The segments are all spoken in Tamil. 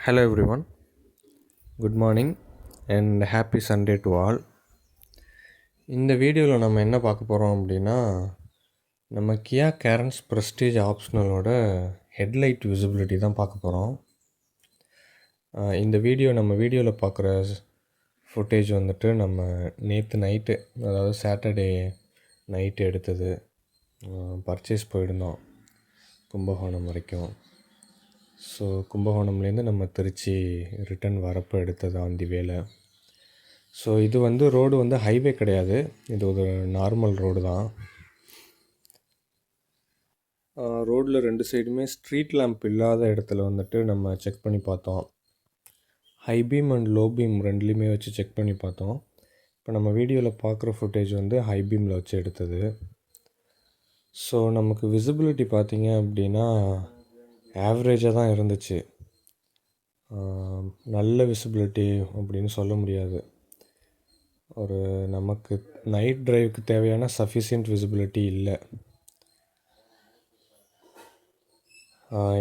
Hello everyone, good morning and happy Sunday to all. இந்த வீடியோவில் நம்ம என்ன பார்க்க போகிறோம் அப்படின்னா, நம்ம கியா கேரன்ஸ் ப்ரெஸ்டீஜ் ஆப்ஷனலோட ஹெட்லைட் விசிபிலிட்டி தான் பார்க்க போகிறோம். இந்த நம்ம வீடியோவில் பார்க்குற ஃபுட்டேஜ் வந்துட்டு நம்ம நேற்று நைட்டு, அதாவது சாட்டர்டே நைட்டு எடுத்தது. பர்ச்சேஸ் போயிருந்தோம் கும்பகோணம் வரைக்கும். ஸோ கும்பகோணம்லேருந்து நம்ம திருச்சி ரிட்டன் வரப்போ எடுத்தது ஆன் தி வேல. ஸோ இது ரோடு ஹைவே கிடையாது, இது ஒரு நார்மல் ரோடு தான். ரோடில் 2 சைடுமே ஸ்ட்ரீட் லேம்ப் இல்லாத இடத்துல நம்ம செக் பண்ணி பார்த்தோம். High beam and low beam ரெண்டுலேயுமே வச்சு செக் பண்ணி பார்த்தோம். இப்போ நம்ம வீடியோவில் பார்க்குற ஃபுட்டேஜ் ஹை பீமில் வச்சு எடுத்தது. ஸோ நமக்கு விசிபிலிட்டி பார்த்திங்க அப்படின்னா ஆவரேஜாக தான் இருந்துச்சு. நல்ல விசிபிலிட்டி அப்படின்னு சொல்ல முடியாது. ஒரு நமக்கு நைட் ட்ரைவுக்கு தேவையான சஃபிஷியன்ட் விசிபிலிட்டி இல்லை.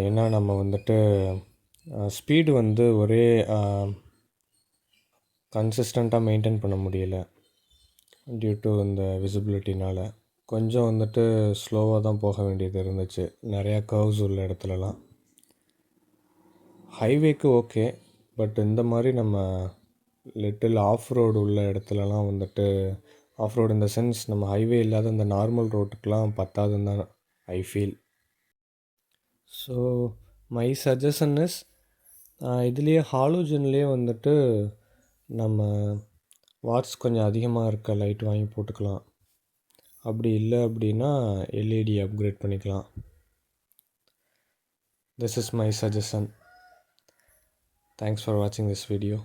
ஏன்னா நம்ம ஸ்பீடு ஒரே கன்சிஸ்டண்ட்டாக மெயின்டைன் பண்ண முடியலை டியூ டு இந்த விசிபிலிட்டினால். கொஞ்சம் ஸ்லோவாக தான் போக வேண்டியது இருந்துச்சு நிறையா கர்வ்ஸ் உள்ள இடத்துலலாம். ஹைவேக்கு ஓகே, பட் இந்த மாதிரி நம்ம லிட்டில் ஆஃப் ரோடு உள்ள இடத்துலலாம் ஆஃப் ரோடு இந்த சென்ஸ் நம்ம ஹைவே இல்லாத இந்த நார்மல் ரோட்டுக்கெலாம் பத்தாதுன்னு தான் I feel. So my suggestion is, இதுலேயே ஹாலோஜன்லேயே நம்ம வாட்ஸ் கொஞ்சம் அதிகமாக இருக்க லைட் வாங்கி போட்டுக்கலாம். அப்படி இல்லை அப்படின்னா எல்இடி அப்கிரேட் பண்ணிக்கலாம். This is my suggestion. Thanks for watching this video.